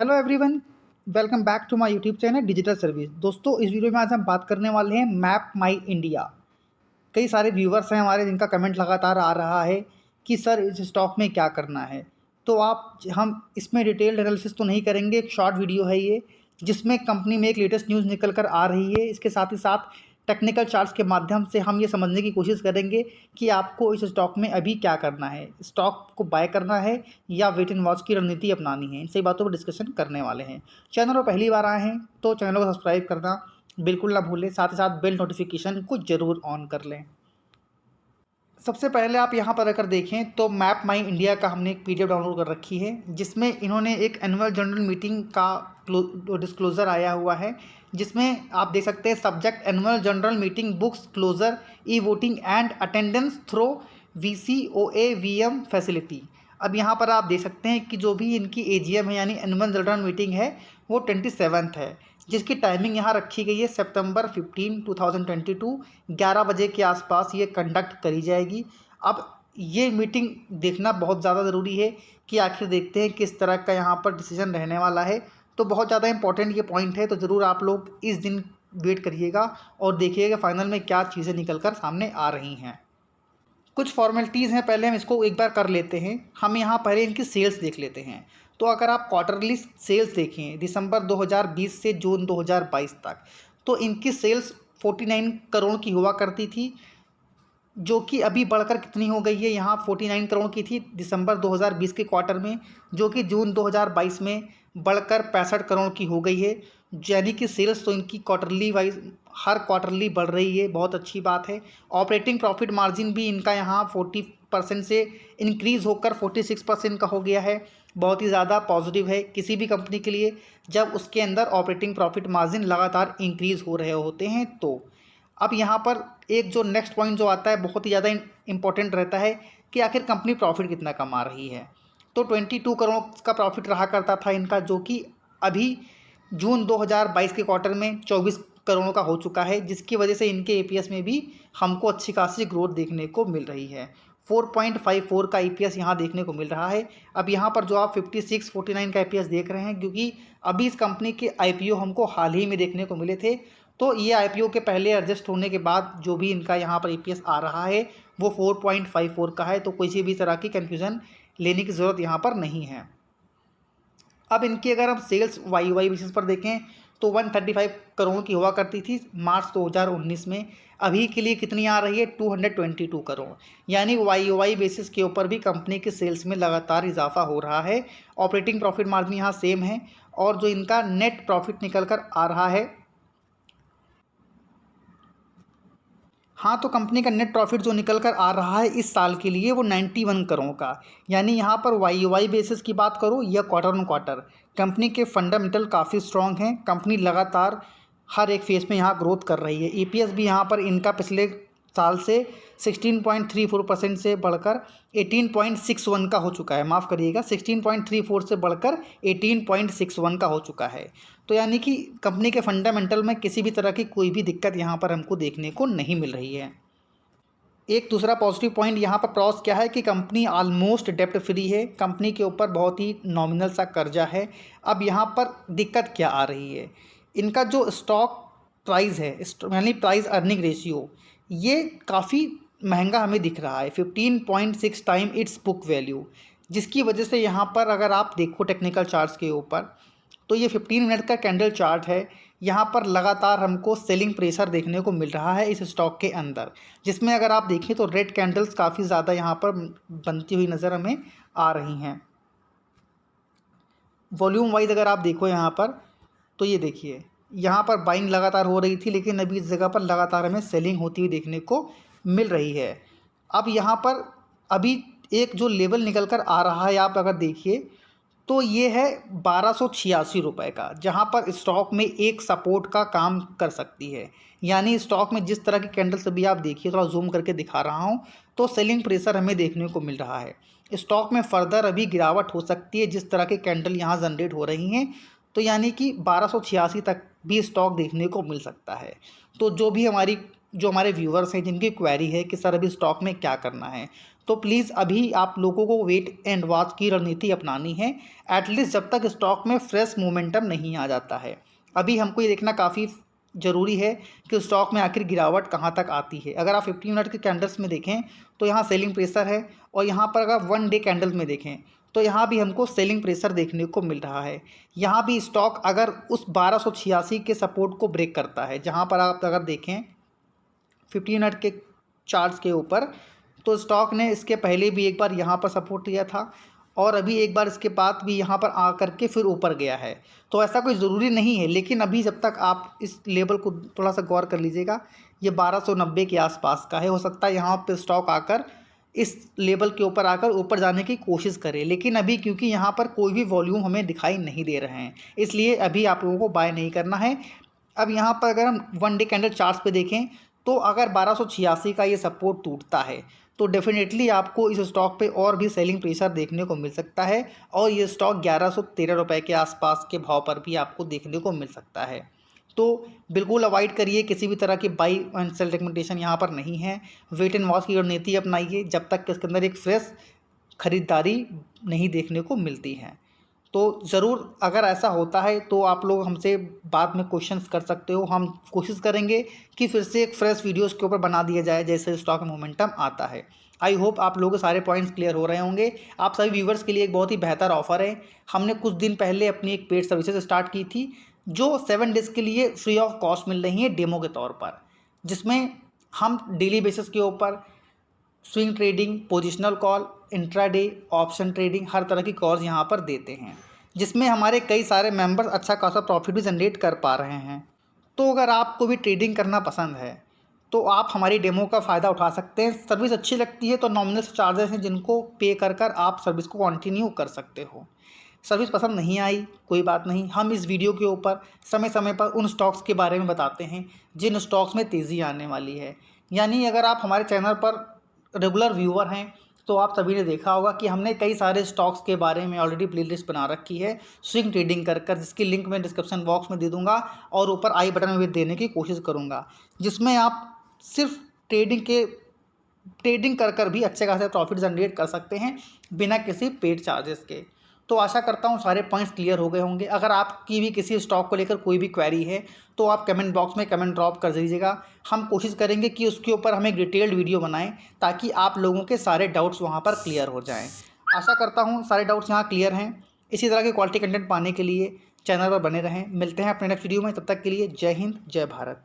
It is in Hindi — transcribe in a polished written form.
Hello everyone, welcome back to my YouTube channel digital service. दोस्तों, इस वीडियो में आज हम बात करने वाले हैं मैप माई इंडिया। कई सारे व्यूवर्स हैं हमारे जिनका कमेंट लगातार आ रहा है कि सर इस स्टॉक में क्या करना है। तो आप हम इसमें डिटेल्ड एनालिसिस तो नहीं करेंगे, एक शॉर्ट वीडियो है ये जिसमें कंपनी में एक लेटेस्ट न्यूज़ निकल कर आ रही है। इसके साथ ही साथ टेक्निकल चार्ट्स के माध्यम से हम ये समझने की कोशिश करेंगे कि आपको इस स्टॉक में अभी क्या करना है, स्टॉक को बाय करना है या वेट एंड वॉच की रणनीति अपनानी है। इन सही बातों पर डिस्कशन करने वाले हैं। चैनल पर पहली बार आए हैं तो चैनल को सब्सक्राइब करना बिल्कुल ना भूलें, साथ ही साथ बेल नोटिफिकेशन को ज़रूर ऑन कर लें। सबसे पहले आप यहाँ पर अगर देखें तो मैप माई इंडिया का हमने एक पीडीएफ डाउनलोड कर रखी है जिसमें इन्होंने एक एनुअल जनरल मीटिंग का डिस्क्लोज़र आया हुआ है, जिसमें आप देख सकते हैं subject annual general meeting books closure e voting and attendance through VCOA VM facility. अब यहाँ पर आप देख सकते हैं कि जो भी इनकी AGM है यानी एनुअल जनरल मीटिंग है वो 27 है, जिसकी टाइमिंग यहाँ रखी गई है सितंबर 15, 2022 11 बजे के आसपास ये कंडक्ट करी जाएगी। अब ये मीटिंग देखना बहुत ज़्यादा ज़रूरी है कि आखिर देखते हैं किस तरह का यहाँ पर डिसीजन रहने वाला है। तो बहुत ज़्यादा इंपॉर्टेंट ये पॉइंट है, तो ज़रूर आप लोग इस दिन वेट करिएगा और देखिएगा फाइनल में क्या चीज़ें निकल कर सामने आ रही हैं। कुछ फॉर्मेलिटीज़ हैं, पहले हम इसको एक बार कर लेते हैं। हम यहाँ पहले इनकी सेल्स देख लेते हैं। तो अगर आप क्वार्टरली सेल्स देखें दिसंबर 2020 से जून 2022 तक, तो इनकी सेल्स 49 करोड़ की हुआ करती थी, जो कि अभी बढ़कर कितनी हो गई है, यहाँ 49 करोड़ की थी दिसंबर 2020 के क्वार्टर में, जो कि जून 2022 में बढ़कर 65 करोड़ की हो गई है। यानी कि सेल्स तो इनकी क्वार्टरली वाइज हर क्वार्टरली बढ़ रही है, बहुत अच्छी बात है। ऑपरेटिंग प्रॉफिट मार्जिन भी इनका यहाँ 40% से इंक्रीज़ होकर 46% का हो गया है। बहुत ही ज़्यादा पॉजिटिव है किसी भी कंपनी के लिए जब उसके अंदर ऑपरेटिंग प्रॉफिट मार्जिन लगातार इंक्रीज़ हो रहे होते हैं। तो अब यहाँ पर एक जो नेक्स्ट पॉइंट जो आता है बहुत ही ज़्यादा इंपॉर्टेंट रहता है कि आखिर कंपनी प्रॉफिट कितना कमा रही है। तो 22 करोड़ का प्रॉफिट रहा करता था इनका, जो कि अभी जून 2022 के क्वार्टर में 24 करोड़ का हो चुका है, जिसकी वजह से इनके EPS में भी हमको अच्छी खासी ग्रोथ देखने को मिल रही है। 4.54 का EPS यहाँ देखने को मिल रहा है। अब यहाँ पर जो आप 56, 49 का EPS देख रहे हैं, क्योंकि अभी इस कंपनी के IPO हमको हाल ही में देखने को मिले थे, तो ये IPO के पहले एडजस्ट होने के बाद जो भी इनका यहाँ पर EPS आ रहा है वो 4.54 का है। तो किसी भी तरह की कन्फ्यूज़न लेने की ज़रूरत यहाँ पर नहीं है। अब इनकी अगर हम सेल्स YoY बेसिस पर देखें तो 135 करोड़ की हुआ करती थी मार्च 2019 में, अभी के लिए कितनी आ रही है 222 करोड़। यानी YoY बेसिस के ऊपर भी कंपनी के सेल्स में लगातार इजाफा हो रहा है। ऑपरेटिंग प्रॉफिट मार्जिन यहाँ सेम है और जो इनका नेट प्रॉफिट निकल कर आ रहा है, हाँ, तो कंपनी का नेट प्रॉफिट जो निकल कर आ रहा है इस साल के लिए वो 91 करोड़ का। यानी यहाँ पर YoY बेसिस की बात करो या क्वार्टर ऑन क्वार्टर, कंपनी के फंडामेंटल काफ़ी स्ट्रॉन्ग हैं। कंपनी लगातार हर एक फेज़ में यहाँ ग्रोथ कर रही है। EPS भी यहाँ पर इनका पिछले साल से 16.34% से बढ़कर 18.61 का हो चुका है। माफ़ करिएगा, 16.34 से बढ़कर 18.61 का हो चुका है। तो यानी कि कंपनी के फंडामेंटल में किसी भी तरह की कोई भी दिक्कत यहाँ पर हमको देखने को नहीं मिल रही है। एक दूसरा पॉजिटिव पॉइंट यहाँ पर क्रॉस क्या है कि कंपनी ऑलमोस्ट डेप्ट फ्री है। कंपनी के ऊपर बहुत ही नॉमिनल सा कर्जा है। अब यहाँ पर दिक्कत क्या आ रही है, इनका जो स्टॉक प्राइस है यानी प्राइस अर्निंग रेशियो, ये काफ़ी महंगा हमें दिख रहा है, 15.6 टाइम इट्स बुक वैल्यू, जिसकी वजह से यहाँ पर अगर आप देखो टेक्निकल चार्ट्स के ऊपर तो ये 15 मिनट का कैंडल चार्ट है। यहाँ पर लगातार हमको सेलिंग प्रेशर देखने को मिल रहा है इस स्टॉक के अंदर, जिसमें अगर आप देखें तो रेड कैंडल्स काफ़ी ज़्यादा यहाँ पर बनती हुई नज़र हमें आ रही हैं। वॉल्यूम वाइज अगर आप देखो यहाँ पर तो ये देखिए यहाँ पर बाइंग लगातार हो रही थी, लेकिन अभी इस जगह पर लगातार हमें सेलिंग होती हुई देखने को मिल रही है। अब यहाँ पर अभी एक जो लेवल निकल कर आ रहा है आप अगर देखिए तो ये है 1286 रुपये का, जहाँ पर स्टॉक में एक सपोर्ट का काम कर सकती है। यानी स्टॉक में जिस तरह की कैंडल्स अभी आप देखिए, थोड़ा जूम करके दिखा रहा हूँ, तो सेलिंग प्रेशर हमें देखने को मिल रहा है। स्टॉक में फर्दर अभी गिरावट हो सकती है जिस तरह के कैंडल यहाँ जनरेट हो रही हैं। तो यानी कि 1286 तक भी स्टॉक देखने को मिल सकता है। तो जो हमारे व्यूवर्स हैं जिनकी क्वेरी है कि सर अभी स्टॉक में क्या करना है, तो प्लीज़ अभी आप लोगों को वेट एंड वॉच की रणनीति अपनानी है, एटलीस्ट जब तक स्टॉक में फ्रेश मोमेंटम नहीं आ जाता है। अभी हमको ये देखना काफ़ी ज़रूरी है कि स्टॉक में आखिर गिरावट कहाँ तक आती है। अगर आप 50 मिनट के कैंडल्स में देखें तो यहाँ सेलिंग प्रेशर है, और यहाँ पर अगर 1 डे कैंडल में देखें तो यहाँ भी हमको सेलिंग प्रेशर देखने को मिल रहा है। यहाँ भी स्टॉक अगर उस 1286 के सपोर्ट को ब्रेक करता है, जहाँ पर आप अगर देखें 50 मिनट के चार्ट्स के ऊपर, तो स्टॉक ने इसके पहले भी एक बार यहाँ पर सपोर्ट लिया था, और अभी एक बार इसके बाद भी यहाँ पर आ करके फिर ऊपर गया है। तो ऐसा कोई ज़रूरी नहीं है, लेकिन अभी जब तक आप इस लेवल को थोड़ा सा गौर कर लीजिएगा, ये 1290 के आसपास का है। हो सकता है यहाँ पे स्टॉक आकर इस लेवल के ऊपर आकर ऊपर जाने की कोशिश करे, लेकिन अभी क्योंकि यहाँ पर कोई भी वॉल्यूम हमें दिखाई नहीं दे रहे हैं, इसलिए अभी आप लोगों को बाय नहीं करना है। अब यहाँ पर अगर हम 1 डे कैंडल चार्ट्स पे देखें तो अगर 1286 का ये सपोर्ट टूटता है तो डेफिनेटली आपको इस स्टॉक पे और भी सेलिंग प्रेशर देखने को मिल सकता है, और ये स्टॉक 1113 रुपये के आसपास के भाव पर भी आपको देखने को मिल सकता है। तो बिल्कुल अवॉइड करिए, किसी भी तरह की बाई एंड सेल रिकमेंडेशन यहाँ पर नहीं है। वेट एंड वॉच की रणनीति अपनाइए जब तक कि इसके अंदर एक फ्रेश खरीदारी नहीं देखने को मिलती है। तो ज़रूर अगर ऐसा होता है तो आप लोग हमसे बाद में क्वेश्चंस कर सकते हो, हम कोशिश करेंगे कि फिर से एक फ्रेश वीडियोस के ऊपर बना दिया जाए जैसे स्टॉक मोमेंटम आता है। आई होप आप लोगों के सारे पॉइंट्स क्लियर हो रहे होंगे। आप सभी व्यूवर्स के लिए एक बहुत ही बेहतर ऑफर है। हमने कुछ दिन पहले अपनी एक पेड सर्विसेज स्टार्ट की थी जो 7 डेज़ के लिए फ्री ऑफ कॉस्ट मिल रही है डेमो के तौर पर, जिसमें हम डेली बेसिस के ऊपर swing trading, positional call, intraday, option trading, हर तरह की कॉल्स यहाँ पर देते हैं, जिसमें हमारे कई सारे मेंबर्स अच्छा खासा प्रॉफिट भी जनरेट कर पा रहे हैं। तो अगर आपको भी ट्रेडिंग करना पसंद है तो आप हमारी डेमो का फ़ायदा उठा सकते हैं। सर्विस अच्छी लगती है तो नॉमिनल चार्जेस हैं जिनको पे कर कर आप सर्विस को कंटिन्यू कर सकते हो। सर्विस पसंद नहीं आई कोई बात नहीं, हम इस वीडियो के ऊपर समय समय पर उन स्टॉक्स के बारे में बताते हैं जिन स्टॉक्स में तेज़ी आने वाली है। यानी अगर आप हमारे चैनल पर रेगुलर व्यूअर हैं तो आप सभी ने देखा होगा कि हमने कई सारे स्टॉक्स के बारे में ऑलरेडी प्लेलिस्ट बना रखी है स्विंग ट्रेडिंग कर जिसकी लिंक मैं डिस्क्रिप्शन बॉक्स में दे दूंगा और ऊपर आई बटन में भी देने की कोशिश करूंगा, जिसमें आप सिर्फ ट्रेडिंग कर भी अच्छे खासे प्रॉफिट जनरेट कर सकते हैं बिना किसी पेड चार्जेस के। तो आशा करता हूँ सारे पॉइंट्स क्लियर हो गए होंगे। अगर आपकी भी किसी स्टॉक को लेकर कोई भी क्वेरी है तो आप कमेंट बॉक्स में कमेंट ड्रॉप कर दीजिएगा। हम कोशिश करेंगे कि उसके ऊपर हम एक डिटेल्ड वीडियो बनाएं ताकि आप लोगों के सारे डाउट्स वहाँ पर क्लियर हो जाएं। आशा करता हूँ सारे डाउट्स यहाँ क्लियर हैं। इसी तरह के क्वालिटी कंटेंट पाने के लिए चैनल पर बने रहें। मिलते हैं अपने नेक्स्ट वीडियो में, तब तक के लिए जय हिंद जय भारत।